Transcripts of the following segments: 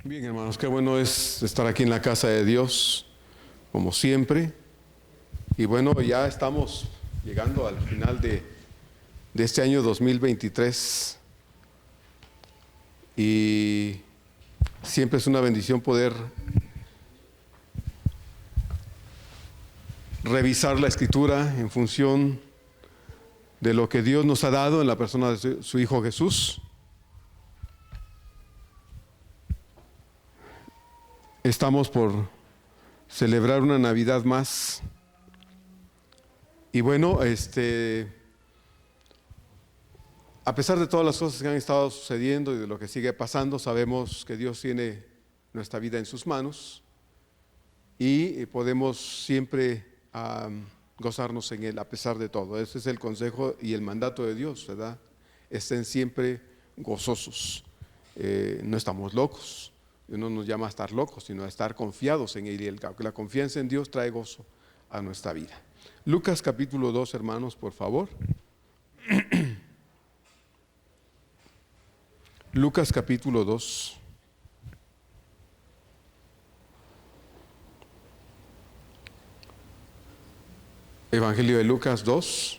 Bien, hermanos, qué bueno es estar aquí en la casa de Dios, como siempre. Y bueno, ya estamos llegando al final de este año 2023. Y siempre es una bendición poder revisar la Escritura en función de lo que Dios nos ha dado en la persona de su Hijo Jesús. Estamos por celebrar una Navidad más. Y bueno, a pesar de todas las cosas que han estado sucediendo y de lo que sigue pasando, sabemos que Dios tiene nuestra vida en sus manos y podemos siempre gozarnos en Él a pesar de todo. Ese es el consejo y el mandato de Dios, ¿verdad? Estén siempre gozosos. No estamos locos. Dios no nos llama a estar locos, sino a estar confiados en Él. Y la confianza en Dios trae gozo a nuestra vida. Lucas capítulo 2, hermanos, por favor. Lucas capítulo 2. Evangelio de Lucas 2.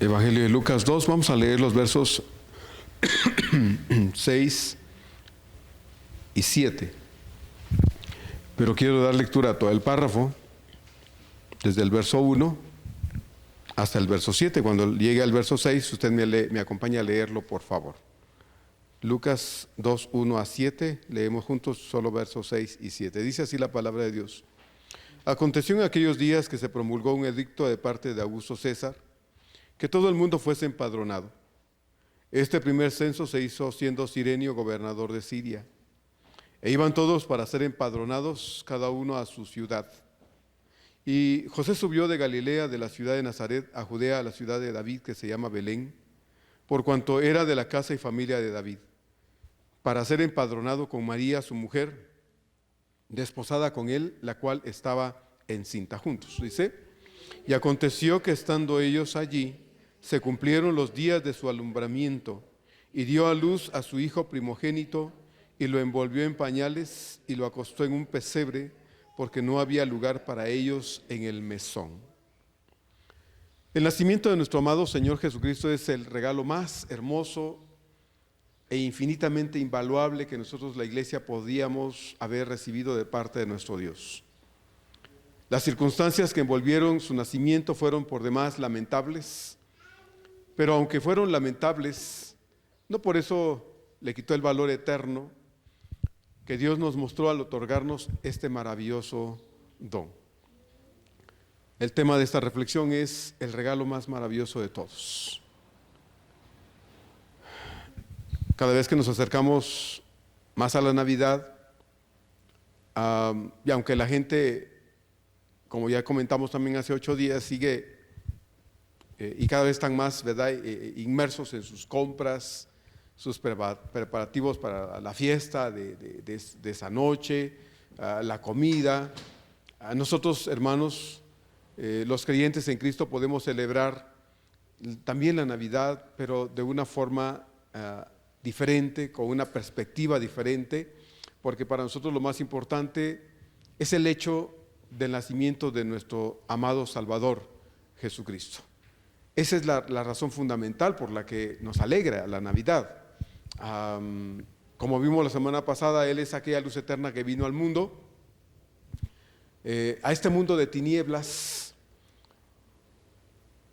Evangelio de Lucas 2, vamos a leer los versos 6 y 7. Pero quiero dar lectura a todo el párrafo, desde el verso 1 hasta el verso 7. Cuando llegue al verso 6, usted me acompaña a leerlo, por favor. Lucas 2, 1 a 7, leemos juntos solo versos 6 y 7. Dice así la palabra de Dios. Aconteció en aquellos días que se promulgó un edicto de parte de Augusto César, que todo el mundo fuese empadronado. Este primer censo se hizo siendo Cirenio gobernador de Siria. E iban todos para ser empadronados, cada uno a su ciudad. Y José subió de Galilea, de la ciudad de Nazaret, a Judea, a la ciudad de David, que se llama Belén, por cuanto era de la casa y familia de David, para ser empadronado con María, su mujer, desposada con él, la cual estaba encinta juntos. Dice, y aconteció que estando ellos allí, se cumplieron los días de su alumbramiento, y dio a luz a su hijo primogénito, y lo envolvió en pañales, y lo acostó en un pesebre, porque no había lugar para ellos en el mesón. El nacimiento de nuestro amado Señor Jesucristo es el regalo más hermoso e infinitamente invaluable que nosotros, la iglesia, podíamos haber recibido de parte de nuestro Dios. Las circunstancias que envolvieron su nacimiento fueron por demás lamentables, pero aunque fueron lamentables, no por eso le quitó el valor eterno que Dios nos mostró al otorgarnos este maravilloso don. El tema de esta reflexión es el regalo más maravilloso de todos. Cada vez que nos acercamos más a la Navidad, y aunque la gente, como ya comentamos también hace 8 días, sigue y cada vez están más, ¿verdad?, inmersos en sus compras, sus preparativos para la fiesta de esa noche, la comida. Nosotros, hermanos, los creyentes en Cristo, podemos celebrar también la Navidad, pero de una forma diferente, con una perspectiva diferente, porque para nosotros lo más importante es el hecho del nacimiento de nuestro amado Salvador, Jesucristo. Esa es la razón fundamental por la que nos alegra la Navidad. Como vimos la semana pasada, Él es aquella luz eterna que vino al mundo, a este mundo de tinieblas,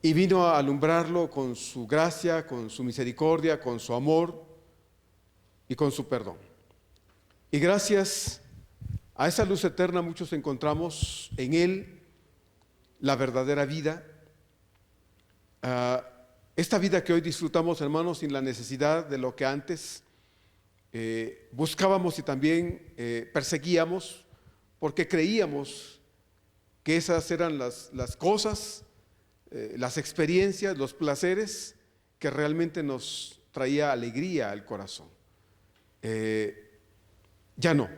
y vino a alumbrarlo con su gracia, con su misericordia, con su amor y con su perdón. Y gracias a esa luz eterna muchos encontramos en Él la verdadera vida. Esta vida que hoy disfrutamos, hermanos, sin la necesidad de lo que antes buscábamos y también perseguíamos, porque creíamos que esas eran las cosas, las experiencias, los placeres que realmente nos traía alegría al corazón. Ya no.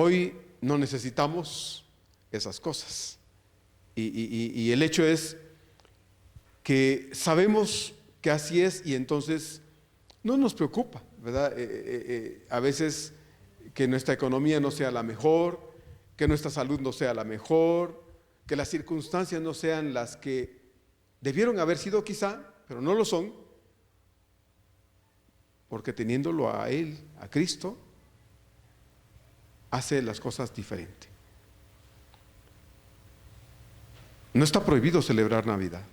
Hoy no necesitamos esas cosas. Y el hecho es que sabemos que así es y entonces no nos preocupa, ¿verdad? A veces que nuestra economía no sea la mejor, que nuestra salud no sea la mejor, que las circunstancias no sean las que debieron haber sido quizá, pero no lo son, porque teniéndolo a Él, a Cristo, hace las cosas diferentes. No está prohibido celebrar Navidad.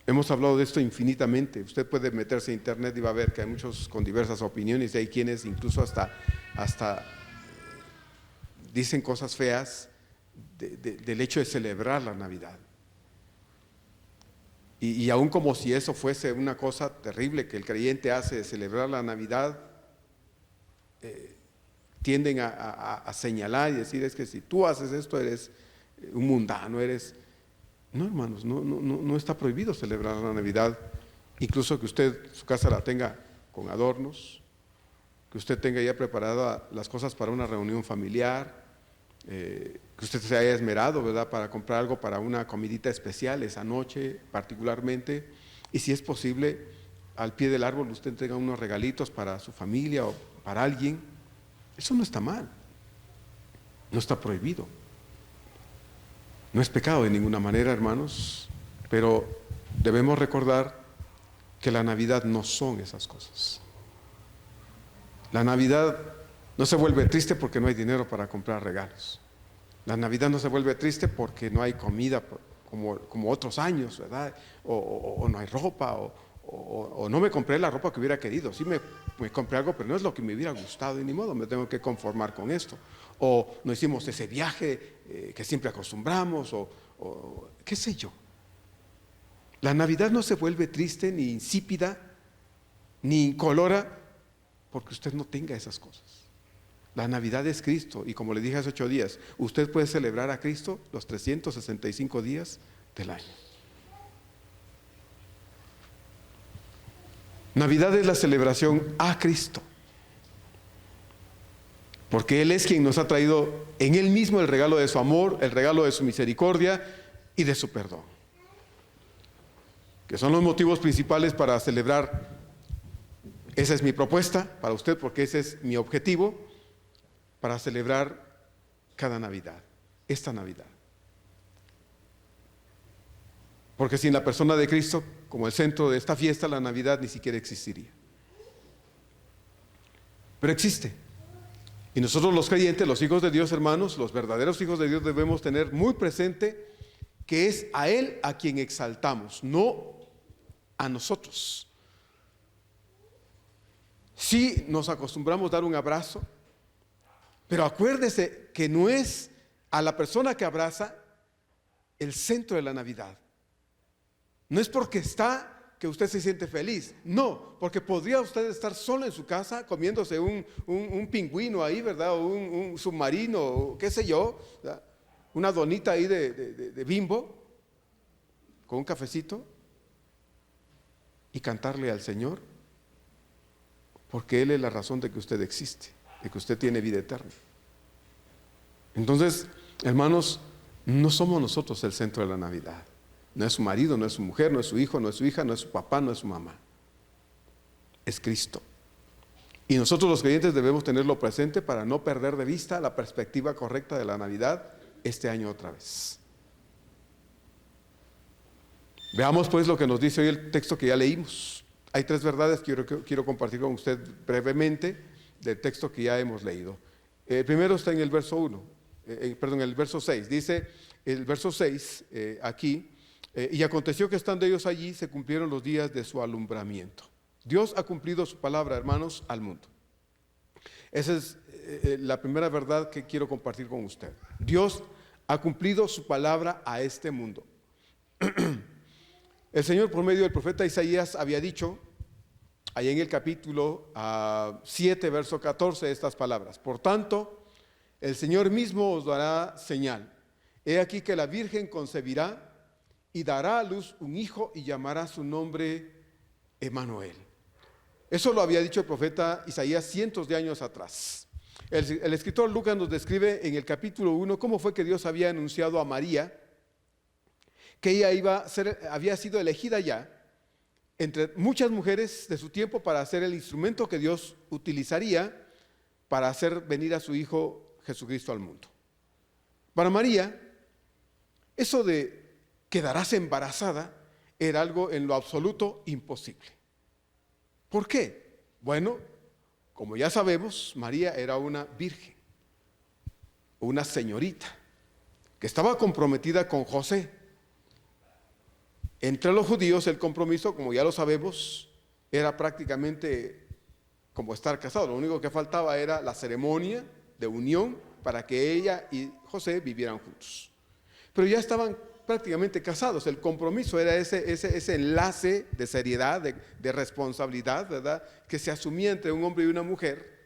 Hemos hablado de esto infinitamente. Usted puede meterse a internet y va a ver que hay muchos con diversas opiniones y hay quienes incluso hasta dicen cosas feas del hecho de celebrar la Navidad. Y aún como si eso fuese una cosa terrible que el creyente hace de celebrar la Navidad, tienden a señalar y decir, es que si tú haces esto eres un mundano, eres... No, hermanos, no está prohibido celebrar la Navidad, incluso que usted su casa la tenga con adornos, que usted tenga ya preparadas las cosas para una reunión familiar, que usted se haya esmerado, ¿verdad?, para comprar algo para una comidita especial esa noche particularmente, y si es posible, al pie del árbol usted tenga unos regalitos para su familia o para alguien. Eso no está mal, no está prohibido. No es pecado de ninguna manera, hermanos, pero debemos recordar que la Navidad no son esas cosas. La Navidad no se vuelve triste porque no hay dinero para comprar regalos. La Navidad no se vuelve triste porque no hay comida como otros años, ¿verdad? O no hay ropa, o no me compré la ropa que hubiera querido. Sí me compré algo, pero no es lo que me hubiera gustado y ni modo, me tengo que conformar con esto. O no hicimos ese viaje que siempre acostumbramos, o qué sé yo. La Navidad no se vuelve triste, ni insípida, ni incolora, porque usted no tenga esas cosas. La Navidad es Cristo, y como le dije hace 8 días, usted puede celebrar a Cristo los 365 días del año. Navidad es la celebración a Cristo, porque Él es quien nos ha traído en Él mismo el regalo de su amor, el regalo de su misericordia y de su perdón, que son los motivos principales para celebrar. Esa es mi propuesta para usted, porque ese es mi objetivo para celebrar cada Navidad, esta Navidad. Porque sin la persona de Cristo como el centro de esta fiesta, la Navidad ni siquiera existiría. Pero existe. Y nosotros los creyentes, los hijos de Dios, hermanos, los verdaderos hijos de Dios, debemos tener muy presente que es a Él a quien exaltamos, no a nosotros. Sí nos acostumbramos a dar un abrazo, pero acuérdese que no es a la persona que abraza el centro de la Navidad. No es porque está que usted se siente feliz, no, porque podría usted estar solo en su casa comiéndose un pingüino ahí, ¿verdad? O un submarino, o qué sé yo, ¿verdad? Una donita ahí de Bimbo, con un cafecito, y cantarle al Señor, porque Él es la razón de que usted existe, de que usted tiene vida eterna. Entonces, hermanos, no somos nosotros el centro de la Navidad. No es su marido, no es su mujer, no es su hijo, no es su hija, no es su papá, no es su mamá. Es Cristo. Y nosotros los creyentes debemos tenerlo presente para no perder de vista la perspectiva correcta de la Navidad este año otra vez. Veamos pues lo que nos dice hoy el texto que ya leímos. Hay 3 verdades que quiero compartir con usted brevemente del texto que ya hemos leído. El primero está en el verso 1, el verso 6. Dice el verso 6 aquí, y aconteció que estando ellos allí se cumplieron los días de su alumbramiento. Dios ha cumplido su palabra, hermanos, al mundo. Esa es la primera verdad que quiero compartir con usted. Dios ha cumplido su palabra a este mundo. El Señor, por medio del profeta Isaías, había dicho ahí en el capítulo 7, verso 14, estas palabras: por tanto, el Señor mismo os dará señal. He aquí que la Virgen concebirá y dará a luz un hijo y llamará su nombre Emmanuel. Eso lo había dicho el profeta Isaías cientos de años atrás. El escritor Lucas nos describe en el capítulo 1 cómo fue que Dios había anunciado a María que ella había sido elegida ya entre muchas mujeres de su tiempo para ser el instrumento que Dios utilizaría para hacer venir a su Hijo Jesucristo al mundo. Para María, eso de quedarse embarazada era algo en lo absoluto imposible. ¿Por qué? Bueno, como ya sabemos, María era una virgen, una señorita, que estaba comprometida con José. Entre los judíos el compromiso, como ya lo sabemos, era prácticamente como estar casado. Lo único que faltaba era la ceremonia de unión para que ella y José vivieran juntos. Pero ya estaban prácticamente casados. El compromiso era ese enlace de seriedad, de responsabilidad, ¿verdad?, que se asumía entre un hombre y una mujer.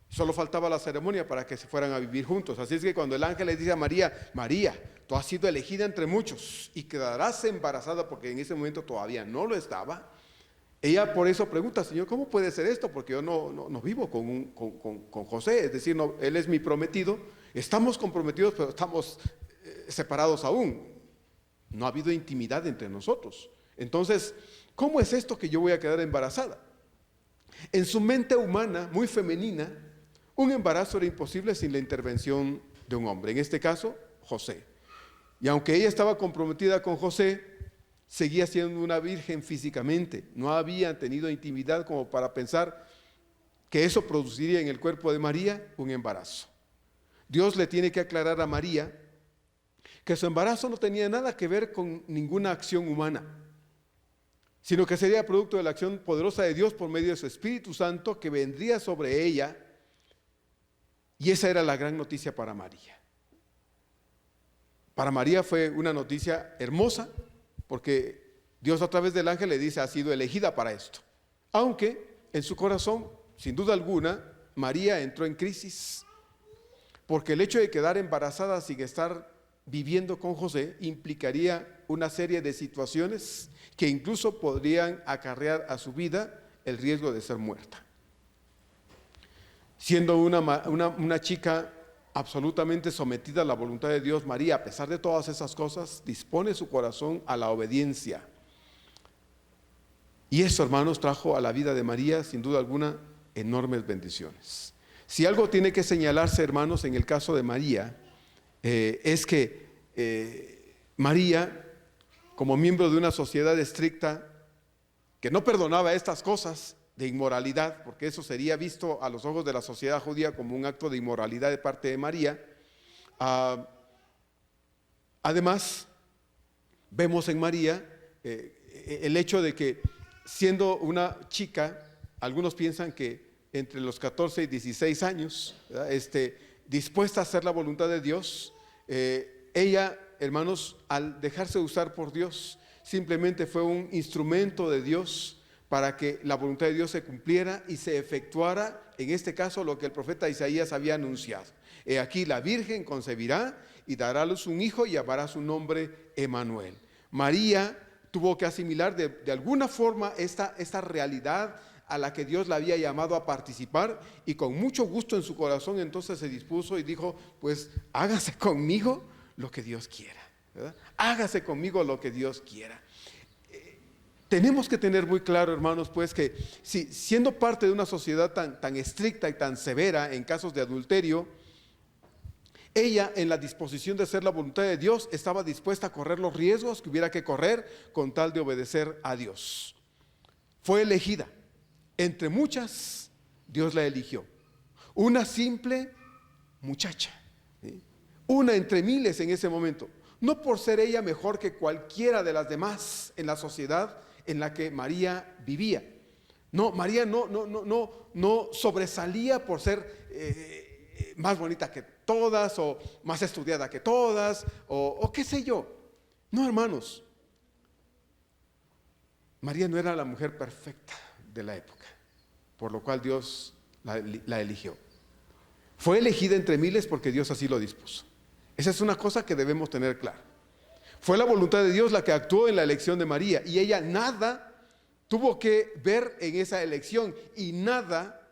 Solo faltaba la ceremonia para que se fueran a vivir juntos. Así es que cuando el ángel le dice a María: María, tú has sido elegida entre muchos y quedarás embarazada, porque en ese momento todavía no lo estaba. Ella por eso pregunta: Señor, ¿cómo puede ser esto? Porque yo no vivo con José, es decir, no, él es mi prometido. Estamos comprometidos, pero estamos separados aún. No ha habido intimidad entre nosotros. Entonces, ¿cómo es esto que yo voy a quedar embarazada? En su mente humana, muy femenina, un embarazo era imposible sin la intervención de un hombre, en este caso, José. Y aunque ella estaba comprometida con José, seguía siendo una virgen físicamente. No había tenido intimidad como para pensar que eso produciría en el cuerpo de María un embarazo. Dios le tiene que aclarar a María que su embarazo no tenía nada que ver con ninguna acción humana, sino que sería producto de la acción poderosa de Dios por medio de su Espíritu Santo que vendría sobre ella. Y esa era la gran noticia para María. Para María fue una noticia hermosa, porque Dios a través del ángel le dice: ha sido elegida para esto. Aunque en su corazón, sin duda alguna, María entró en crisis, porque el hecho de quedar embarazada sin estar viviendo con José implicaría una serie de situaciones que incluso podrían acarrear a su vida el riesgo de ser muerta. Siendo una chica absolutamente sometida a la voluntad de Dios, María, a pesar de todas esas cosas, dispone su corazón a la obediencia. Y eso, hermanos, trajo a la vida de María, sin duda alguna, enormes bendiciones. Si algo tiene que señalarse, hermanos, en el caso de María, es que María, como miembro de una sociedad estricta que no perdonaba estas cosas de inmoralidad, porque eso sería visto a los ojos de la sociedad judía como un acto de inmoralidad de parte de María, además vemos en María el hecho de que, siendo una chica, algunos piensan que entre los 14 y 16 años, dispuesta a hacer la voluntad de Dios, ella, hermanos, al dejarse usar por Dios, simplemente fue un instrumento de Dios para que la voluntad de Dios se cumpliera y se efectuara, en este caso, lo que el profeta Isaías había anunciado. He aquí, la Virgen concebirá y dará a luz un hijo y llamará su nombre Emmanuel. María tuvo que asimilar de alguna forma esta realidad a la que Dios la había llamado a participar, y con mucho gusto en su corazón entonces se dispuso y dijo: pues hágase conmigo lo que Dios quiera, ¿verdad? Hágase conmigo lo que Dios quiera. Tenemos que tener muy claro, hermanos, pues que si siendo parte de una sociedad tan estricta y tan severa en casos de adulterio, ella, en la disposición de hacer la voluntad de Dios, estaba dispuesta a correr los riesgos que hubiera que correr con tal de obedecer a Dios. Fue elegida. Entre muchas, Dios la eligió. Una simple muchacha, ¿sí? Una entre miles en ese momento. No por ser ella mejor que cualquiera de las demás en la sociedad en la que María vivía. No, María no sobresalía por ser más bonita que todas, o más estudiada que todas, o qué sé yo. No, hermanos. María no era la mujer perfecta de la época, por lo cual Dios la eligió. Fue elegida entre miles porque Dios así lo dispuso. Esa es una cosa que debemos tener clara. Fue la voluntad de Dios la que actuó en la elección de María, y ella nada tuvo que ver en esa elección, y nada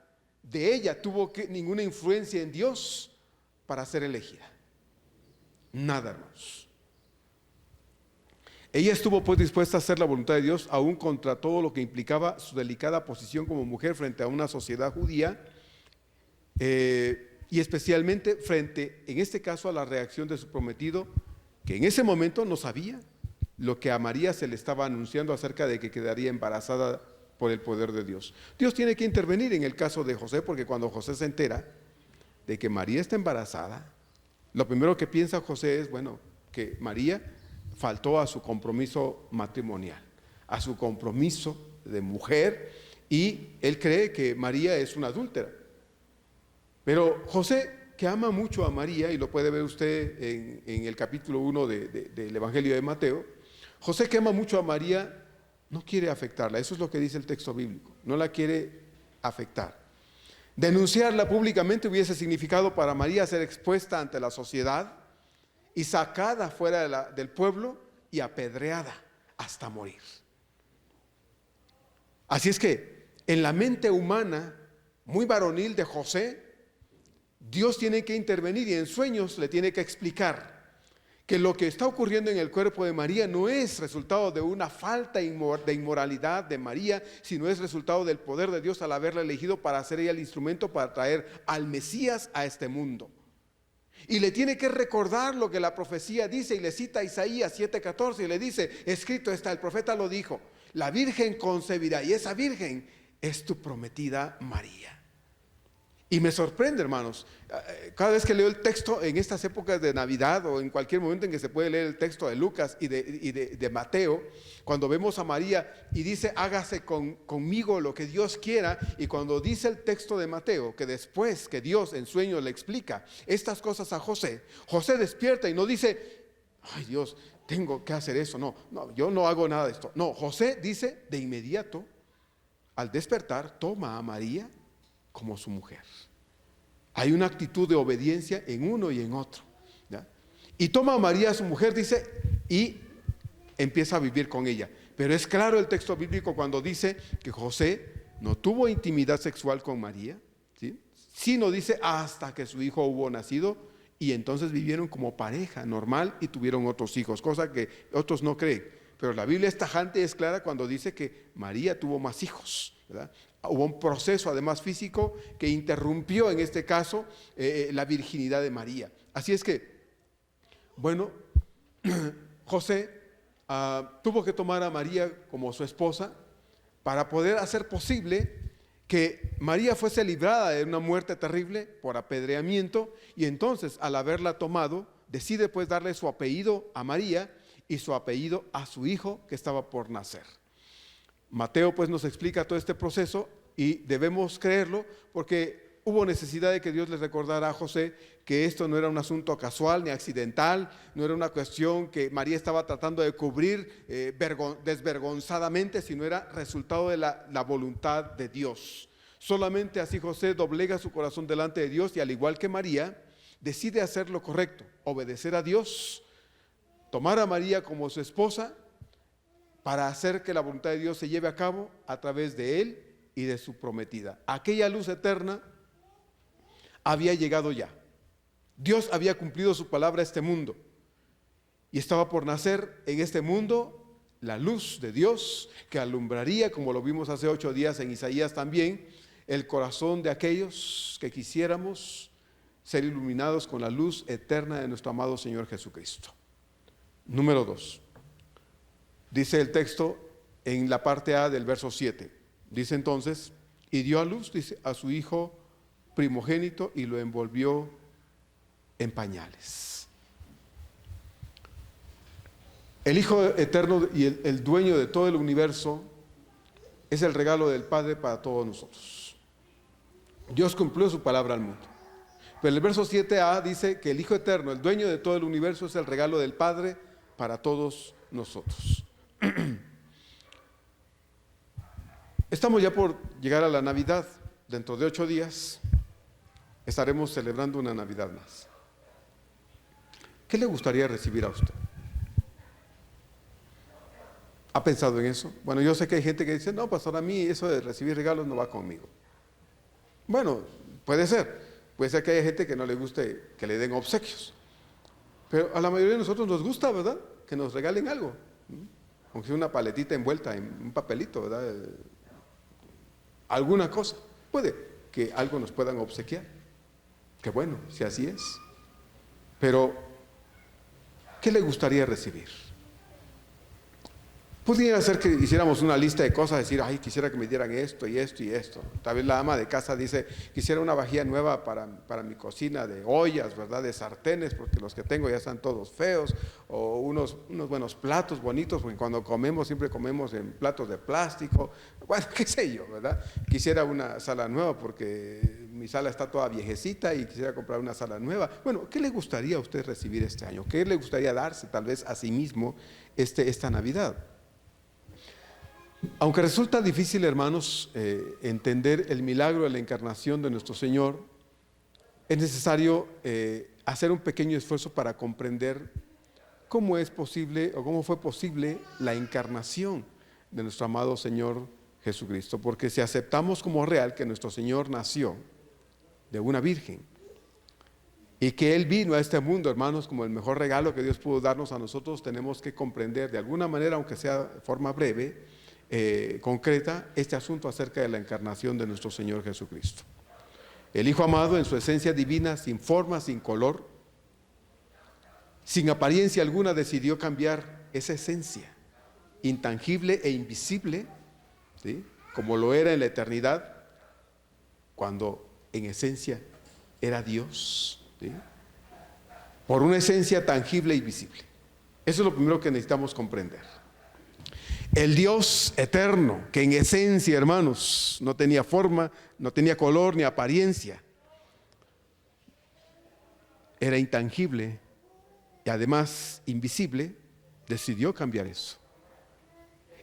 de ella tuvo ninguna influencia en Dios para ser elegida. Nada, hermanos. Ella estuvo pues dispuesta a hacer la voluntad de Dios, aún contra todo lo que implicaba su delicada posición como mujer frente a una sociedad judía, y especialmente frente, en este caso, a la reacción de su prometido, que en ese momento no sabía lo que a María se le estaba anunciando acerca de que quedaría embarazada por el poder de Dios. Dios tiene que intervenir en el caso de José, porque cuando José se entera de que María está embarazada, lo primero que piensa José es, bueno, que María faltó a su compromiso matrimonial, a su compromiso de mujer, y él cree que María es una adúltera. Pero José, que ama mucho a María, y lo puede ver usted en el capítulo 1 del Evangelio de Mateo, José, que ama mucho a María, no quiere afectarla. Eso es lo que dice el texto bíblico, no la quiere afectar. Denunciarla públicamente hubiese significado para María ser expuesta ante la sociedad y sacada fuera del pueblo y apedreada hasta morir. Así es que en la mente humana muy varonil de José, Dios tiene que intervenir y en sueños le tiene que explicar que lo que está ocurriendo en el cuerpo de María no es resultado de una falta de inmoralidad de María, sino es resultado del poder de Dios al haberla elegido para ser ella el instrumento para traer al Mesías a este mundo. Y le tiene que recordar lo que la profecía dice, y le cita Isaías 7:14 y le dice, escrito está, el profeta lo dijo, la virgen concebirá y esa virgen es tu prometida María. Y me sorprende, hermanos, cada vez que leo el texto en estas épocas de Navidad o en cualquier momento en que se puede leer el texto de Lucas y de Mateo, cuando vemos a María y dice, hágase conmigo lo que Dios quiera, y cuando dice el texto de Mateo, que después que Dios en sueños le explica estas cosas a José, José despierta y no dice, ay Dios, tengo que hacer eso, no, yo no hago nada de esto. No, José dice de inmediato, al despertar, toma a María como su mujer. Hay una actitud de obediencia en uno y en otro, ¿ya? Y toma a María su mujer, dice, y empieza a vivir con ella. Pero es claro el texto bíblico cuando dice que José no tuvo intimidad sexual con María, ¿sí? Sino dice hasta que su hijo hubo nacido, y entonces vivieron como pareja normal y tuvieron otros hijos, cosa que otros no creen. Pero la Biblia es tajante y es clara cuando dice que María tuvo más hijos, ¿verdad? Hubo un proceso además físico que interrumpió en este caso la virginidad de María. Así es que, bueno, José tuvo que tomar a María como su esposa para poder hacer posible que María fuese librada de una muerte terrible por apedreamiento, y entonces al haberla tomado decide pues darle su apellido a María y su apellido a su hijo que estaba por nacer. Mateo pues nos explica todo este proceso y debemos creerlo porque hubo necesidad de que Dios les recordara a José que esto no era un asunto casual ni accidental, no era una cuestión que María estaba tratando de cubrir desvergonzadamente, sino era resultado de la voluntad de Dios. Solamente así José doblega su corazón delante de Dios y, al igual que María, decide hacer lo correcto, obedecer a Dios, tomar a María como su esposa para hacer que la voluntad de Dios se lleve a cabo a través de él y de su prometida. Aquella luz eterna había llegado ya. Dios había cumplido su palabra a este mundo y estaba por nacer en este mundo la luz de Dios que alumbraría, como lo vimos hace 8 días en Isaías también, el corazón de aquellos que quisiéramos ser iluminados con la luz eterna de nuestro amado Señor Jesucristo. Número 2. Dice el texto en la parte A del verso 7. Dice entonces, y dio a luz, dice, a su hijo primogénito y lo envolvió en pañales. El Hijo eterno y el dueño de todo el universo es el regalo del Padre para todos nosotros. Dios cumplió su palabra al mundo. Pero el verso 7a dice que el Hijo eterno, el dueño de todo el universo, es el regalo del Padre para todos nosotros. Estamos ya por llegar a la Navidad. Dentro de 8 días estaremos celebrando una Navidad más. ¿Qué le gustaría recibir a usted? ¿Ha pensado en eso? Bueno, yo sé que hay gente que dice, no, pastor, a mí eso de recibir regalos no va conmigo. Bueno, puede ser. Puede ser que haya gente que no le guste que le den obsequios. Pero a la mayoría de nosotros nos gusta, ¿verdad? Que nos regalen algo. Aunque sea una paletita envuelta en un papelito, ¿verdad? Alguna cosa. Puede que algo nos puedan obsequiar. Qué bueno, si así es. Pero, ¿qué le gustaría recibir? Pudiera ser que hiciéramos una lista de cosas, decir, ay, quisiera que me dieran esto y esto y esto. Tal vez la ama de casa dice, quisiera una vajilla nueva para mi cocina, de ollas, ¿verdad? De sartenes, porque los que tengo ya están todos feos. O unos buenos platos bonitos, porque cuando comemos siempre comemos en platos de plástico. Bueno, qué sé yo, ¿verdad? Quisiera una sala nueva porque mi sala está toda viejecita y quisiera comprar una sala nueva. Bueno, ¿qué le gustaría a usted recibir este año? ¿Qué le gustaría darse tal vez a sí mismo esta Navidad? Aunque resulta difícil, hermanos, entender el milagro de la encarnación de nuestro Señor, es necesario hacer un pequeño esfuerzo para comprender cómo es posible o cómo fue posible la encarnación de nuestro amado Señor Jesucristo. Porque si aceptamos como real que nuestro Señor nació de una virgen y que Él vino a este mundo, hermanos, como el mejor regalo que Dios pudo darnos a nosotros, tenemos que comprender de alguna manera, aunque sea de forma breve, concreta, este asunto acerca de la encarnación de nuestro Señor Jesucristo. El Hijo amado, en su esencia divina, sin forma, sin color, sin apariencia alguna, decidió cambiar esa esencia intangible e invisible, ¿sí?, como lo era en la eternidad, cuando en esencia era Dios, ¿sí?, por una esencia tangible y visible. Eso es lo primero que necesitamos comprender. El Dios eterno, que en esencia, hermanos, no tenía forma, no tenía color ni apariencia, era intangible y además invisible, decidió cambiar eso.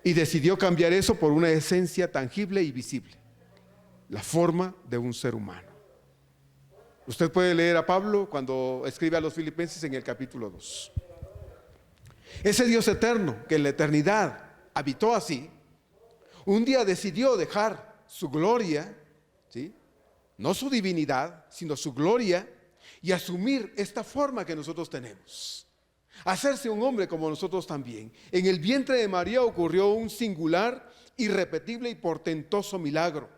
Y decidió cambiar eso por una esencia tangible y visible, la forma de un ser humano. Usted puede leer a Pablo cuando escribe a los Filipenses en el capítulo 2. Ese Dios eterno, que en la eternidad habitó así, un día decidió dejar su gloria, ¿sí?, no su divinidad, sino su gloria, y asumir esta forma que nosotros tenemos, hacerse un hombre como nosotros también. En el vientre de María ocurrió un singular, irrepetible y portentoso milagro.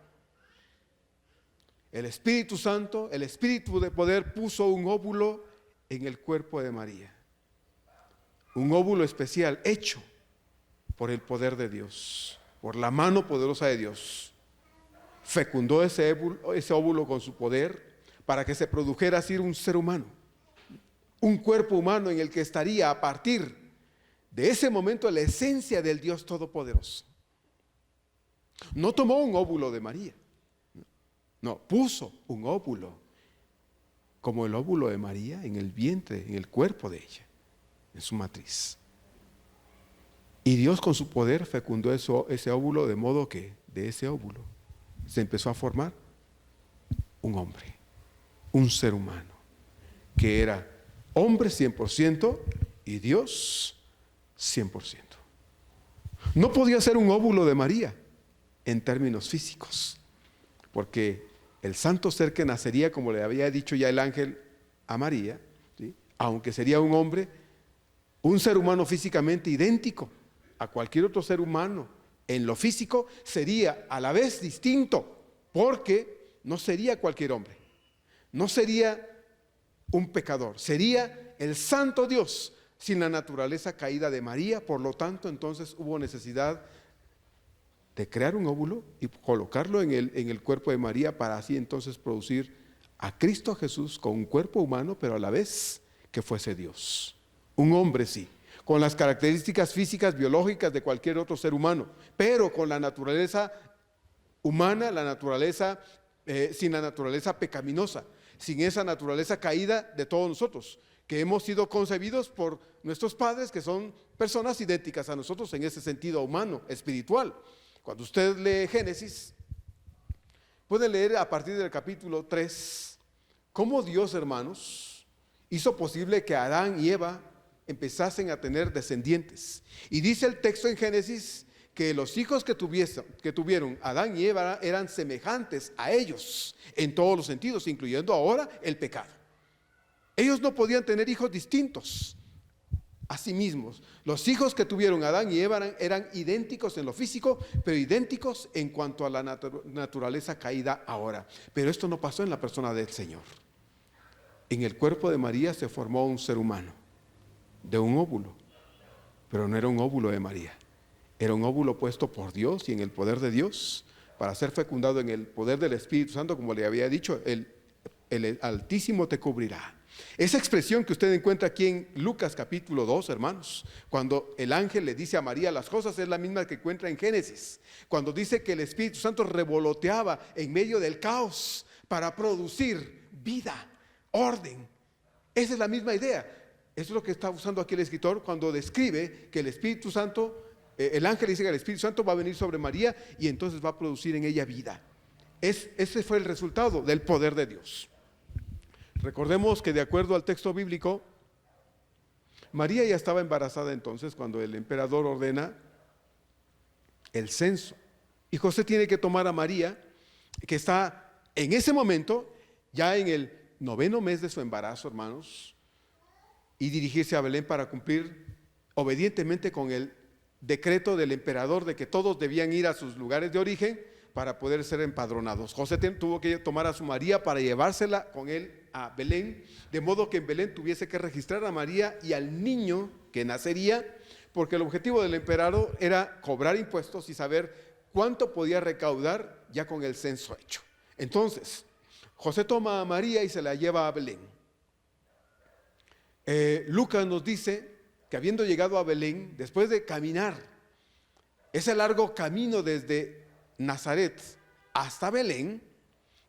El Espíritu Santo, el Espíritu de poder, puso un óvulo en el cuerpo de María, un óvulo especial hecho por el poder de Dios, por la mano poderosa de Dios. Fecundó ese óvulo con su poder para que se produjera así un ser humano, un cuerpo humano en el que estaría a partir de ese momento la esencia del Dios Todopoderoso. No tomó un óvulo de María, no, puso un óvulo como el óvulo de María en el vientre, en el cuerpo de ella, en su matriz. Y Dios con su poder fecundó ese óvulo, de modo que de ese óvulo se empezó a formar un hombre, un ser humano, que era hombre 100% y Dios 100%. No podía ser un óvulo de María en términos físicos, porque el santo ser que nacería, como le había dicho ya el ángel a María, ¿sí?, aunque sería un hombre, un ser humano físicamente idéntico a cualquier otro ser humano en lo físico, sería a la vez distinto, porque no sería cualquier hombre, no sería un pecador, sería el santo Dios sin la naturaleza caída de María. Por lo tanto, entonces hubo necesidad de crear un óvulo y colocarlo en el cuerpo de María, para así entonces producir a Cristo Jesús con un cuerpo humano, pero a la vez que fuese Dios, un hombre sí, con las características físicas, biológicas de cualquier otro ser humano, pero con la naturaleza humana, la naturaleza sin la naturaleza pecaminosa, sin esa naturaleza caída de todos nosotros, que hemos sido concebidos por nuestros padres, que son personas idénticas a nosotros en ese sentido humano, espiritual. Cuando usted lee Génesis, puede leer a partir del capítulo 3 cómo Dios, hermanos, hizo posible que Adán y Eva empezasen a tener descendientes. Y dice el texto en Génesis que los hijos que tuvieron Adán y Eva eran semejantes a ellos en todos los sentidos, incluyendo ahora el pecado. Ellos no podían tener hijos distintos a sí mismos. Los hijos que tuvieron Adán y Eva eran idénticos en lo físico, pero idénticos en cuanto a la naturaleza caída ahora. Pero esto no pasó en la persona del Señor. En el cuerpo de María se formó un ser humano, de un óvulo, pero no era un óvulo de María. Era un óvulo puesto por Dios y en el poder de Dios para ser fecundado en el poder del Espíritu Santo, como le había dicho, el Altísimo te cubrirá. Esa expresión que usted encuentra aquí en Lucas capítulo 2, hermanos, cuando el ángel le dice a María las cosas, es la misma que encuentra en Génesis, cuando dice que el Espíritu Santo revoloteaba en medio del caos para producir vida, orden. Esa es la misma idea. Eso es lo que está usando aquí el escritor cuando describe que el Espíritu Santo, el ángel dice que el Espíritu Santo va a venir sobre María y entonces va a producir en ella vida. Ese fue el resultado del poder de Dios. Recordemos que de acuerdo al texto bíblico, María ya estaba embarazada entonces cuando el emperador ordena el censo. Y José tiene que tomar a María, que está en ese momento, ya en el 9º mes de su embarazo, hermanos, y dirigirse a Belén para cumplir obedientemente con el decreto del emperador de que todos debían ir a sus lugares de origen para poder ser empadronados. José tuvo que tomar a su María para llevársela con él a Belén, de modo que en Belén tuviese que registrar a María y al niño que nacería, porque el objetivo del emperador era cobrar impuestos y saber cuánto podía recaudar ya con el censo hecho. Entonces, José toma a María y se la lleva a Belén. Lucas nos dice que habiendo llegado a Belén, después de caminar ese largo camino desde Nazaret hasta Belén,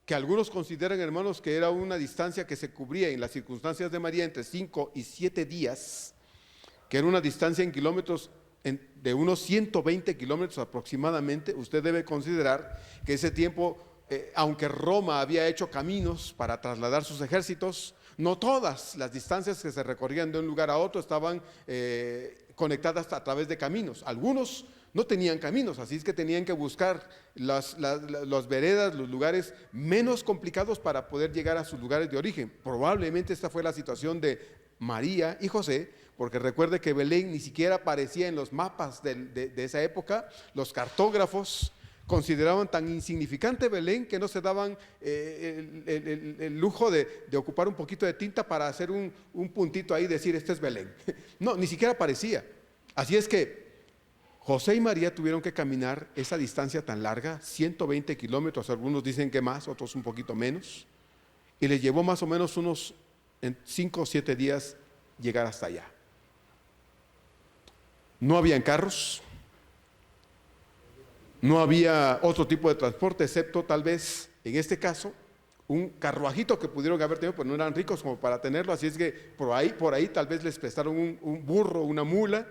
que algunos consideran, hermanos, que era una distancia que se cubría en las circunstancias de María entre 5 y 7 días, que era una distancia en kilómetros de unos 120 kilómetros aproximadamente. Usted debe considerar que ese tiempo, aunque Roma había hecho caminos para trasladar sus ejércitos, no todas las distancias que se recorrían de un lugar a otro estaban conectadas a través de caminos. Algunos no tenían caminos, así es que tenían que buscar las veredas, los lugares menos complicados para poder llegar a sus lugares de origen. Probablemente esta fue la situación de María y José, porque recuerde que Belén ni siquiera aparecía en los mapas de esa época. Los cartógrafos consideraban tan insignificante Belén que no se daban el lujo de ocupar un poquito de tinta para hacer un puntito ahí y decir este es Belén. No, ni siquiera aparecía. Así es que José y María tuvieron que caminar esa distancia tan larga, 120 kilómetros, algunos dicen que más, otros un poquito menos, y les llevó más o menos unos 5 o 7 días llegar hasta allá. No habían carros, no había otro tipo de transporte, excepto tal vez, en este caso, un carruajito que pudieron haber tenido, pero no eran ricos como para tenerlo, así es que por ahí tal vez les prestaron un burro, una mula,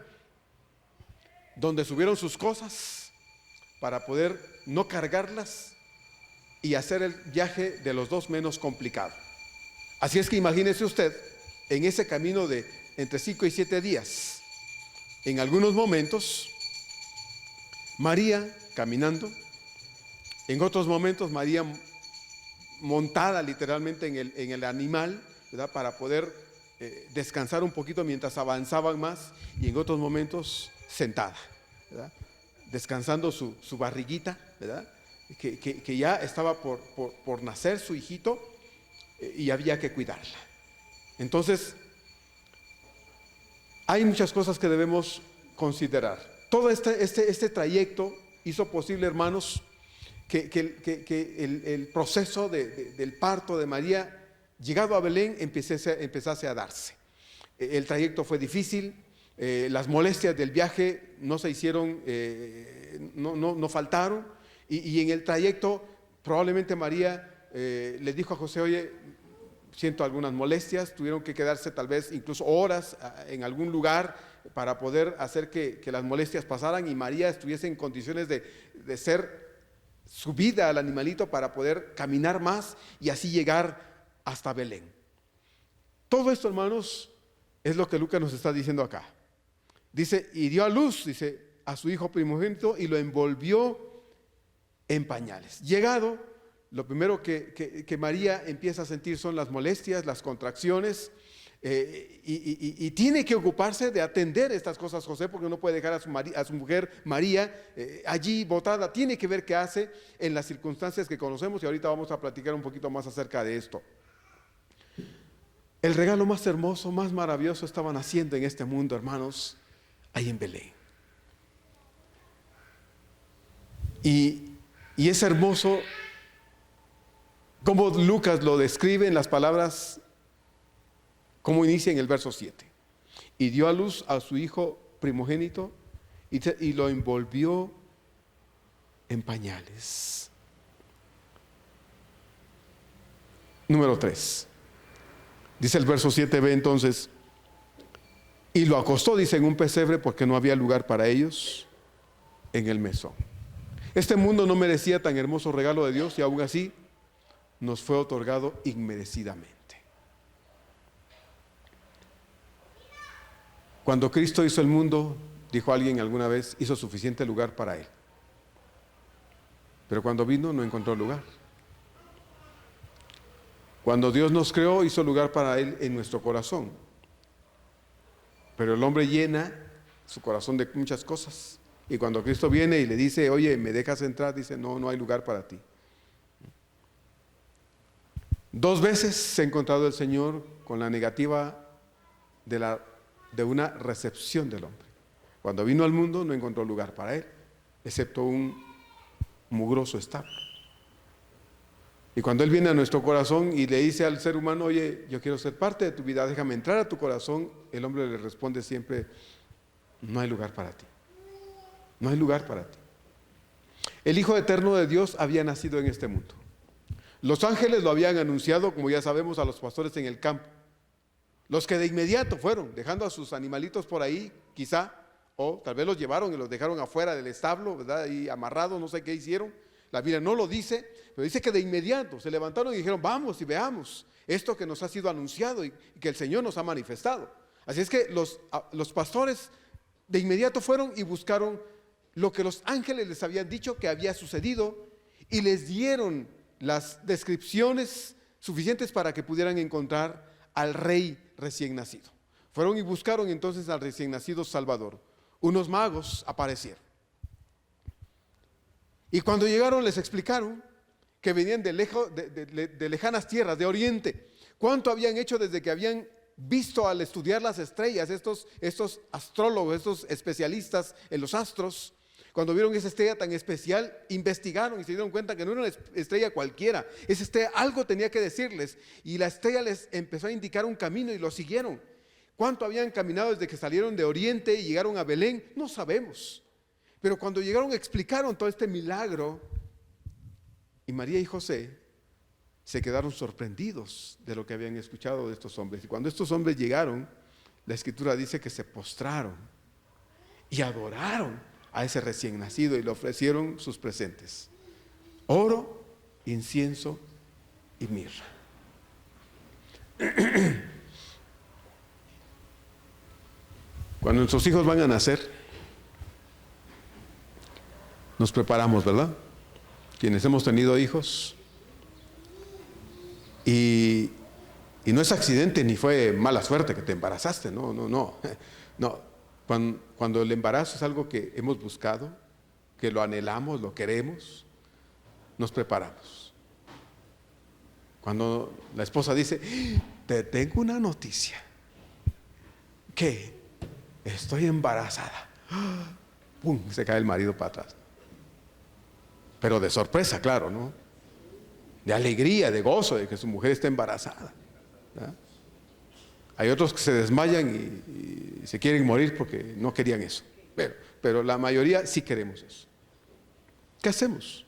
donde subieron sus cosas para poder no cargarlas y hacer el viaje de los dos menos complicado. Así es que imagínese usted, en ese camino de entre 5 y 7 días, en algunos momentos, María caminando, en otros momentos María montada literalmente en el animal, ¿verdad? Para poder descansar un poquito mientras avanzaban más, y en otros momentos sentada, ¿verdad? Descansando su barriguita, ¿verdad? Que ya estaba por nacer su hijito y había que cuidarla. Entonces, hay muchas cosas que debemos considerar. Todo este trayecto hizo posible, hermanos, que el proceso del parto de María, llegado a Belén, empezase a darse. El trayecto fue difícil. Las molestias del viaje no se hicieron, no faltaron, y en el trayecto probablemente María le dijo a José: oye, siento algunas molestias. Tuvieron que quedarse tal vez incluso horas en algún lugar para poder hacer que las molestias pasaran y María estuviese en condiciones de ser subida al animalito para poder caminar más y así llegar hasta Belén. Todo esto, hermanos, es lo que Lucas nos está diciendo acá. Dice, y dio a luz, dice, a su hijo primogénito y lo envolvió en pañales. Llegado, lo primero que María empieza a sentir son las molestias, las contracciones, y tiene que ocuparse de atender estas cosas José, porque no puede dejar a su mujer María allí botada. Tiene que ver qué hace en las circunstancias que conocemos, y ahorita vamos a platicar un poquito más acerca de esto. El regalo más hermoso, más maravilloso estaban haciendo en este mundo, hermanos, ahí en Belén. Y es hermoso como Lucas lo describe en las palabras, como inicia en el verso 7. Y dio a luz a su hijo primogénito y lo envolvió en pañales. Número 3. Dice el verso 7b entonces, y lo acostó, dice, en un pesebre porque no había lugar para ellos en el mesón. Este mundo no merecía tan hermoso regalo de Dios y aún así nos fue otorgado inmerecidamente. Cuando Cristo hizo el mundo, dijo alguien alguna vez, hizo suficiente lugar para Él. Pero cuando vino no encontró lugar. Cuando Dios nos creó, hizo lugar para Él en nuestro corazón. Pero el hombre llena su corazón de muchas cosas. Y cuando Cristo viene y le dice, oye, ¿me dejas entrar? Dice, no, no hay lugar para ti. 2 veces se ha encontrado el Señor con la negativa de una recepción del hombre. Cuando vino al mundo no encontró lugar para Él, excepto un mugroso establo. Y cuando Él viene a nuestro corazón y le dice al ser humano, oye, yo quiero ser parte de tu vida, déjame entrar a tu corazón, el hombre le responde siempre, no hay lugar para ti. No hay lugar para ti. El Hijo Eterno de Dios había nacido en este mundo. Los ángeles lo habían anunciado, como ya sabemos, a los pastores en el campo. Los que de inmediato fueron, dejando a sus animalitos por ahí, quizá, o tal vez los llevaron y los dejaron afuera del establo, ¿verdad? Y amarrados, no sé qué hicieron. La Biblia no lo dice, pero dice que de inmediato se levantaron y dijeron, vamos y veamos esto que nos ha sido anunciado y que el Señor nos ha manifestado. Así es que los pastores de inmediato fueron y buscaron lo que los ángeles les habían dicho que había sucedido y les dieron las descripciones suficientes para que pudieran encontrar al rey recién nacido. Fueron y buscaron entonces al recién nacido Salvador. Unos magos aparecieron. Y cuando llegaron les explicaron que venían de lejanas tierras, de oriente. ¿Cuánto habían hecho desde que habían visto al estudiar las estrellas, estos astrólogos, estos especialistas en los astros? Cuando vieron esa estrella tan especial, investigaron y se dieron cuenta que no era una estrella cualquiera. Esa estrella algo tenía que decirles. Y la estrella les empezó a indicar un camino y lo siguieron. ¿Cuánto habían caminado desde que salieron de Oriente y llegaron a Belén? No sabemos. Pero cuando llegaron explicaron todo este milagro. Y María y José se quedaron sorprendidos de lo que habían escuchado de estos hombres. Y cuando estos hombres llegaron, la Escritura dice que se postraron y adoraron a ese recién nacido y le ofrecieron sus presentes: oro, incienso y mirra. Cuando nuestros hijos van a nacer, nos preparamos, ¿verdad? Quienes hemos tenido hijos, y no es accidente ni fue mala suerte que te embarazaste, no. Cuando el embarazo es algo que hemos buscado, que lo anhelamos, lo queremos, nos preparamos. Cuando la esposa dice, te tengo una noticia, ¿qué? Estoy embarazada. ¡Pum! Se cae el marido para atrás. Pero de sorpresa, claro, ¿no? De alegría, de gozo de que su mujer está embarazada, ¿verdad? Hay otros que se desmayan y se quieren morir porque no querían eso. Pero la mayoría sí queremos eso. ¿Qué hacemos?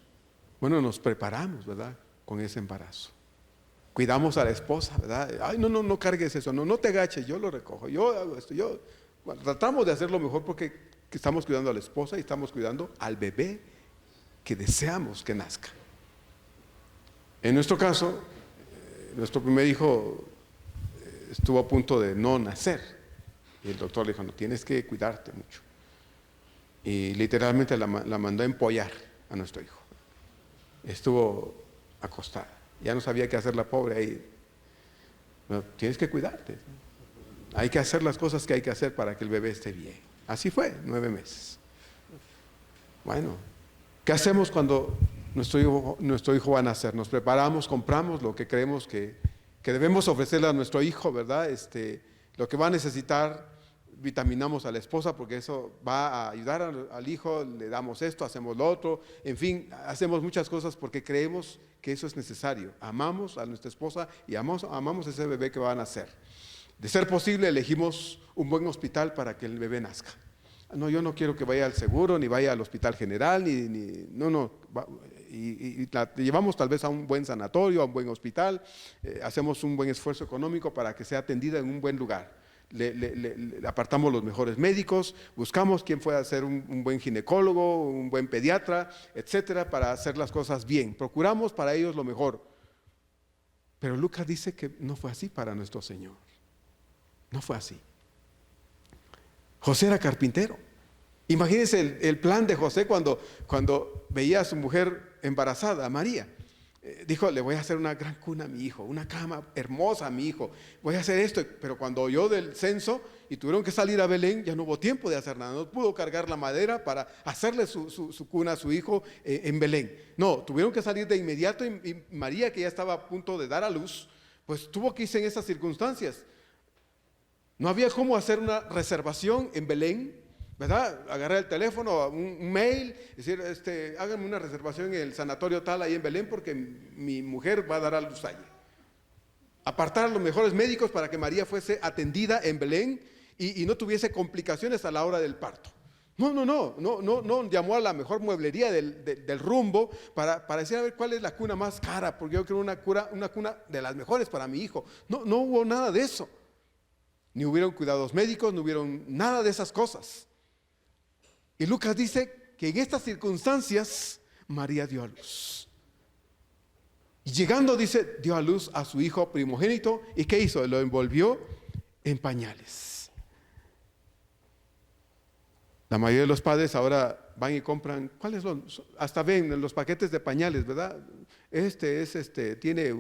Bueno, nos preparamos, ¿verdad? Con ese embarazo. Cuidamos a la esposa, ¿verdad? Ay, no cargues eso, no te agaches, yo lo recojo, yo hago esto, Bueno, tratamos de hacerlo mejor porque estamos cuidando a la esposa y estamos cuidando al bebé que deseamos que nazca. En nuestro caso, nuestro primer hijo estuvo a punto de no nacer y el doctor le dijo, no, tienes que cuidarte mucho. y literalmente la mandó a empollar a nuestro hijo. Estuvo acostada, ya no sabía qué hacer la pobre ahí. No, tienes que cuidarte, hay que hacer las cosas que hay que hacer para que el bebé esté bien. Así fue, 9 meses. Bueno, ¿qué hacemos cuando nuestro hijo va a nacer? Nos preparamos, compramos lo que creemos que debemos ofrecerle a nuestro hijo, ¿verdad? Lo que va a necesitar, vitaminamos a la esposa porque eso va a ayudar al hijo, le damos esto, hacemos lo otro, en fin, hacemos muchas cosas porque creemos que eso es necesario. Amamos a nuestra esposa y amamos a ese bebé que va a nacer. De ser posible, elegimos un buen hospital para que el bebé nazca. No, yo no quiero que vaya al seguro, ni vaya al hospital general, no, y la llevamos tal vez a un buen sanatorio, a un buen hospital, hacemos un buen esfuerzo económico para que sea atendida en un buen lugar. Le apartamos los mejores médicos, buscamos quién pueda ser un buen ginecólogo, un buen pediatra, etcétera, para hacer las cosas bien. Procuramos para ellos lo mejor. Pero Lucas dice que no fue así para nuestro Señor. No fue así. José era carpintero. Imagínense el plan de José cuando veía a su mujer embarazada, a María. Dijo, le voy a hacer una gran cuna a mi hijo, una cama hermosa a mi hijo, voy a hacer esto. Pero cuando oyó del censo y tuvieron que salir a Belén, ya no hubo tiempo de hacer nada. No pudo cargar la madera para hacerle su cuna a su hijo en Belén. No, tuvieron que salir de inmediato y María, que ya estaba a punto de dar a luz, pues tuvo que irse en esas circunstancias. No había cómo hacer una reservación en Belén, ¿verdad? Agarrar el teléfono, un mail, decir, háganme una reservación en el sanatorio tal ahí en Belén porque mi mujer va a dar a luz allí. Apartar a los mejores médicos para que María fuese atendida en Belén y no tuviese complicaciones a la hora del parto. No, llamó a la mejor mueblería del rumbo para decir a ver cuál es la cuna más cara, porque yo quiero una cuna de las mejores para mi hijo. No hubo nada de eso. Ni hubieron cuidados médicos, no hubieron nada de esas cosas. Y Lucas dice que en estas circunstancias María dio a luz. Y llegando, dice, dio a luz a su hijo primogénito. ¿Y qué hizo? Lo envolvió en pañales. La mayoría de los padres ahora van y compran, ¿cuáles son? Hasta ven los paquetes de pañales, ¿verdad? Tiene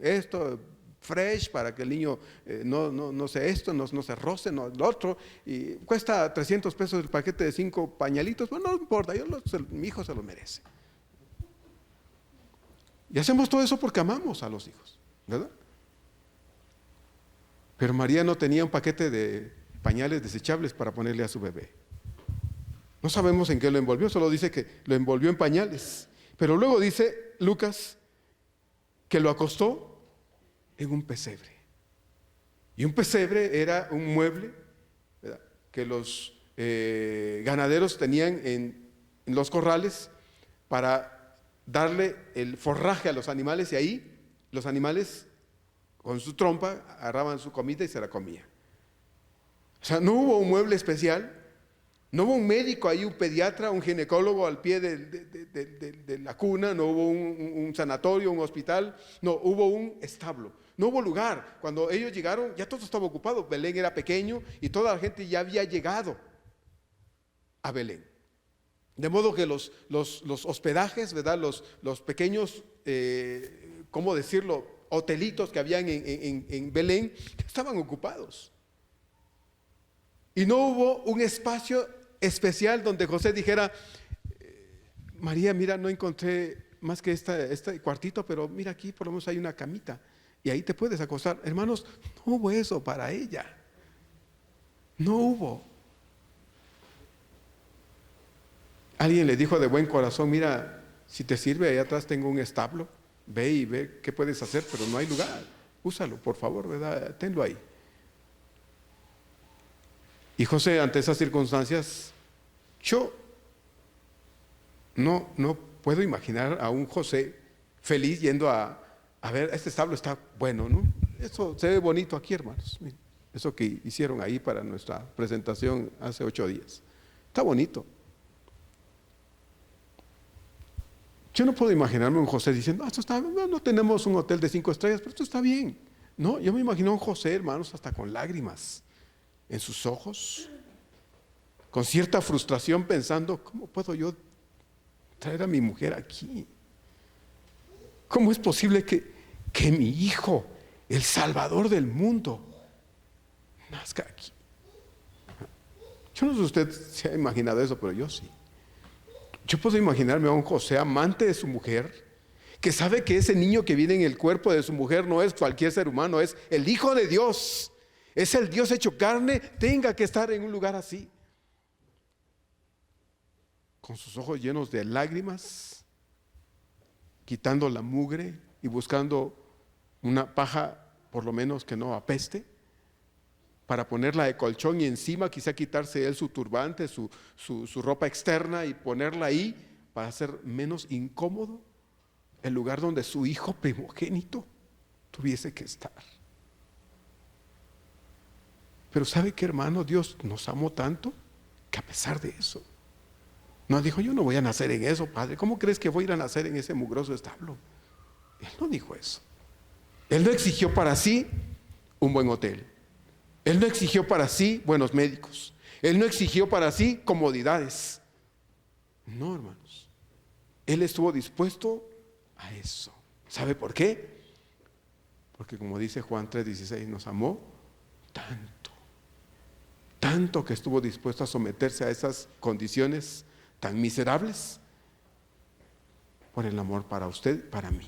esto fresh para que el niño no se roce, no lo otro, y cuesta $300 el paquete de 5 pañalitos. Bueno, no importa, mi hijo se lo merece. Y hacemos todo eso porque amamos a los hijos, ¿verdad? Pero María no tenía un paquete de pañales desechables para ponerle a su bebé. No sabemos en qué lo envolvió, solo dice que lo envolvió en pañales. Pero luego dice Lucas que lo acostó en un pesebre. Y un pesebre era un mueble, ¿verdad?, que los ganaderos tenían en los corrales para darle el forraje a los animales, y ahí los animales con su trompa agarraban su comida y se la comían. O sea, no hubo un mueble especial, no hubo un médico ahí, un pediatra, un ginecólogo al pie de la cuna, no hubo un sanatorio, un hospital, no, hubo un establo. No hubo lugar. Cuando ellos llegaron, ya todo estaba ocupado. Belén era pequeño y toda la gente ya había llegado a Belén. De modo que los hospedajes, ¿verdad?, los pequeños, ¿cómo decirlo?, hotelitos que habían en Belén, estaban ocupados. Y no hubo un espacio especial donde José dijera, María, mira, no encontré más que este cuartito, pero mira, aquí por lo menos hay una camita y ahí te puedes acostar. Hermanos, no hubo eso para ella. No hubo. Alguien le dijo de buen corazón, mira, si te sirve, ahí atrás tengo un establo, ve y ve qué puedes hacer, pero no hay lugar. Úsalo, por favor, ¿verdad? Tenlo ahí. Y José, ante esas circunstancias, yo no puedo imaginar a un José feliz yendo a ver, este establo está bueno, ¿no? Eso se ve bonito aquí, hermanos. Miren, eso que hicieron ahí para nuestra presentación hace 8 días. Está bonito. Yo no puedo imaginarme un José diciendo, esto está, no tenemos un hotel de 5 estrellas, pero esto está bien. No, yo me imagino a un José, hermanos, hasta con lágrimas en sus ojos, con cierta frustración pensando, ¿cómo puedo yo traer a mi mujer aquí? ¿Cómo es posible que mi hijo, el Salvador del mundo, nazca aquí? Yo no sé si usted se ha imaginado eso, pero yo sí. Yo puedo imaginarme a un José amante de su mujer, que sabe que ese niño que viene en el cuerpo de su mujer no es cualquier ser humano, es el Hijo de Dios, es el Dios hecho carne, tenga que estar en un lugar así, con sus ojos llenos de lágrimas, quitando la mugre y buscando una paja por lo menos que no apeste, para ponerla de colchón y encima quizá quitarse él su turbante, su ropa externa y ponerla ahí para hacer menos incómodo el lugar donde su hijo primogénito tuviese que estar. Pero ¿sabe qué, hermano? Dios nos amó tanto que a pesar de eso no dijo, yo no voy a nacer en eso, padre. ¿Cómo crees que voy a ir a nacer en ese mugroso establo? Él no dijo eso. Él no exigió para sí un buen hotel. Él no exigió para sí buenos médicos. Él no exigió para sí comodidades. No, hermanos. Él estuvo dispuesto a eso. ¿Sabe por qué? Porque como dice Juan 3:16, nos amó tanto que estuvo dispuesto a someterse a esas condiciones tan miserables por el amor para usted, para mí.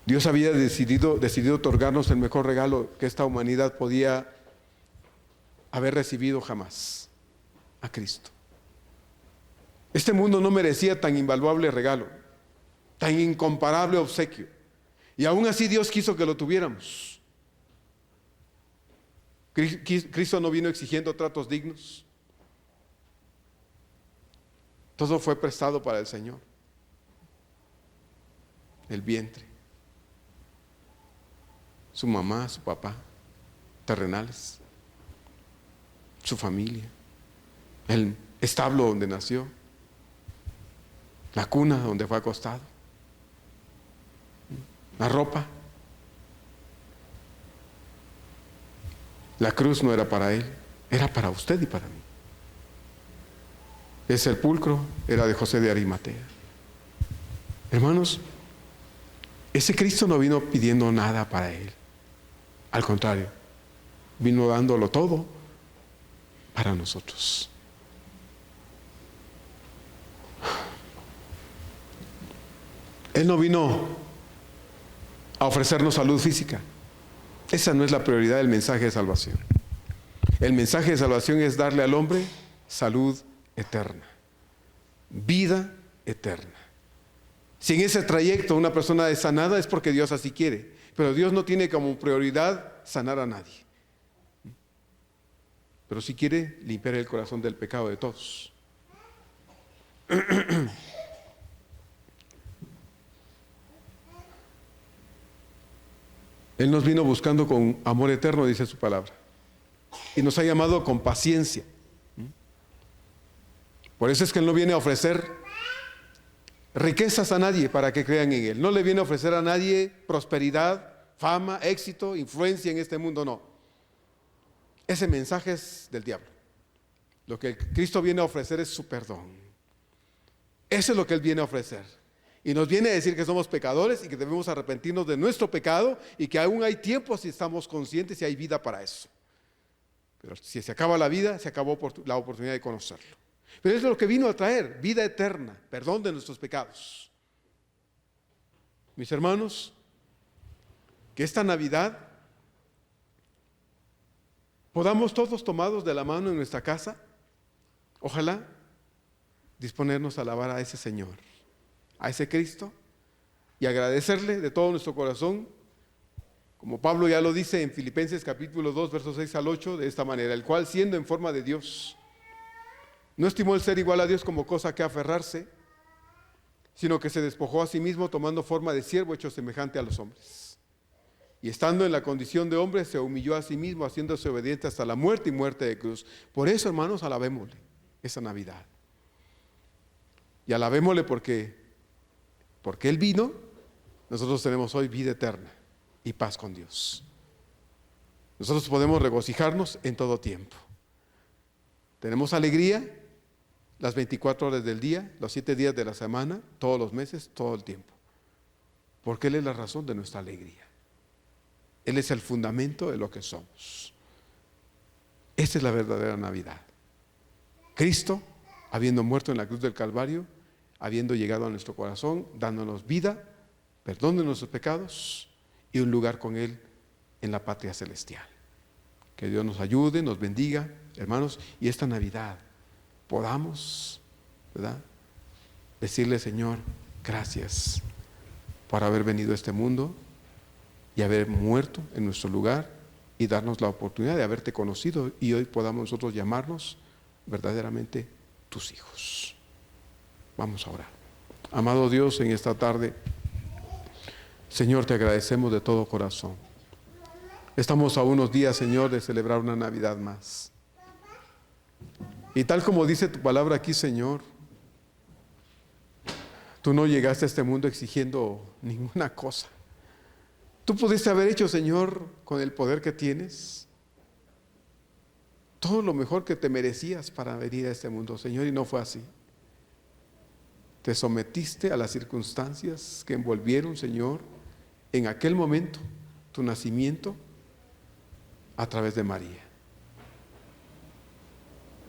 Dios había decidido otorgarnos el mejor regalo que esta humanidad podía haber recibido jamás: a Cristo. Este mundo no merecía tan invaluable regalo, tan incomparable obsequio, y aún así Dios quiso que lo tuviéramos. Cristo no vino exigiendo tratos dignos. Todo fue prestado para el Señor. El vientre, su mamá, su papá, terrenales, su familia, el establo donde nació, la cuna donde fue acostado, la ropa. La cruz no era para él, era para usted y para mí. El sepulcro era de José de Arimatea. Hermanos, ese Cristo no vino pidiendo nada para él. Al contrario, vino dándolo todo para nosotros. Él no vino a ofrecernos salud física. Esa no es la prioridad del mensaje de salvación. El mensaje de salvación es darle al hombre salud eterna, vida eterna. Si en ese trayecto una persona es sanada, es porque Dios así quiere. Pero Dios no tiene como prioridad sanar a nadie. Pero sí quiere limpiar el corazón del pecado de todos. Él nos vino buscando con amor eterno, dice su palabra, y nos ha llamado con paciencia. Por eso es que Él no viene a ofrecer riquezas a nadie para que crean en Él. No le viene a ofrecer a nadie prosperidad, fama, éxito, influencia en este mundo, no. Ese mensaje es del diablo. Lo que Cristo viene a ofrecer es su perdón. Eso es lo que Él viene a ofrecer. Y nos viene a decir que somos pecadores y que debemos arrepentirnos de nuestro pecado y que aún hay tiempo si estamos conscientes y hay vida para eso. Pero si se acaba la vida, se acabó la oportunidad de conocerlo. Pero eso es lo que vino a traer: vida eterna, perdón de nuestros pecados. Mis hermanos, que esta Navidad podamos todos tomados de la mano en nuestra casa, ojalá disponernos a alabar a ese Señor, a ese Cristo, y agradecerle de todo nuestro corazón, como Pablo ya lo dice en Filipenses capítulo 2, versos 6 al 8, de esta manera: el cual, siendo en forma de Dios, no estimó el ser igual a Dios como cosa que aferrarse, sino que se despojó a sí mismo, tomando forma de siervo, hecho semejante a los hombres. Y estando en la condición de hombre, se humilló a sí mismo, haciéndose obediente hasta la muerte y muerte de cruz. Por eso, hermanos, alabémosle esa Navidad. Y alabémosle porque Él vino, nosotros tenemos hoy vida eterna y paz con Dios. Nosotros podemos regocijarnos en todo tiempo. Tenemos alegría las 24 horas del día, los 7 días de la semana, todos los meses, todo el tiempo. Porque Él es la razón de nuestra alegría. Él es el fundamento de lo que somos. Esta es la verdadera Navidad. Cristo, habiendo muerto en la cruz del Calvario, habiendo llegado a nuestro corazón, dándonos vida, perdón de nuestros pecados y un lugar con Él en la patria celestial. Que Dios nos ayude, nos bendiga, hermanos, y esta Navidad podamos, ¿verdad?, decirle: Señor, gracias por haber venido a este mundo y haber muerto en nuestro lugar y darnos la oportunidad de haberte conocido, y hoy podamos nosotros llamarnos verdaderamente tus hijos. Vamos a orar. Amado Dios, en esta tarde, Señor, te agradecemos de todo corazón. Estamos a unos días, Señor, de celebrar una Navidad más. Y tal como dice tu palabra aquí, Señor, tú no llegaste a este mundo exigiendo ninguna cosa. Tú pudiste haber hecho, Señor, con el poder que tienes, todo lo mejor que te merecías para venir a este mundo, Señor, y no fue así. Te sometiste a las circunstancias que envolvieron, Señor, en aquel momento tu nacimiento a través de María.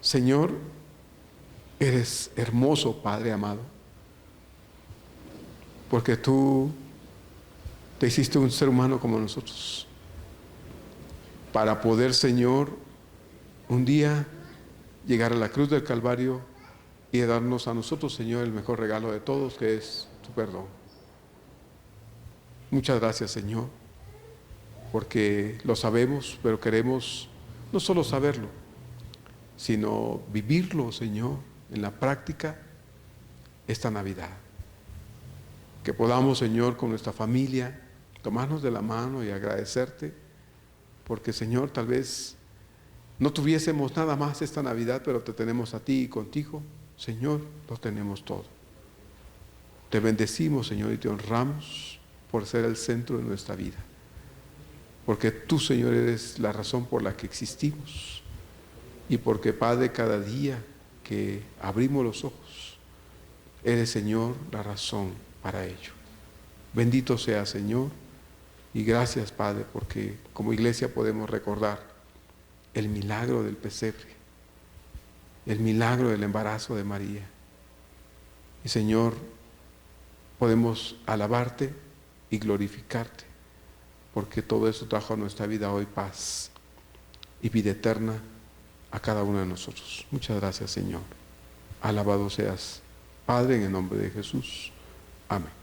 Señor, eres hermoso, Padre amado, porque tú te hiciste un ser humano como nosotros, para poder, Señor, un día llegar a la cruz del Calvario y darnos a nosotros, Señor, el mejor regalo de todos, que es tu perdón. Muchas gracias, Señor, porque lo sabemos, pero queremos no solo saberlo, sino vivirlo, Señor, en la práctica esta Navidad. Que podamos, Señor, con nuestra familia, tomarnos de la mano y agradecerte, porque, Señor, tal vez no tuviésemos nada más esta Navidad, pero te tenemos a ti, y contigo, Señor, lo tenemos todo. Te bendecimos, Señor, y te honramos por ser el centro de nuestra vida, porque tú, Señor, eres la razón por la que existimos, y porque, Padre, cada día que abrimos los ojos, eres, Señor, la razón para ello. Bendito sea, Señor, y gracias, Padre, porque como iglesia podemos recordar el milagro del pesebre, el milagro del embarazo de María. Y, Señor, podemos alabarte y glorificarte, porque todo eso trajo a nuestra vida hoy paz y vida eterna a cada uno de nosotros. Muchas gracias, Señor. Alabado seas, Padre, en el nombre de Jesús. Amén.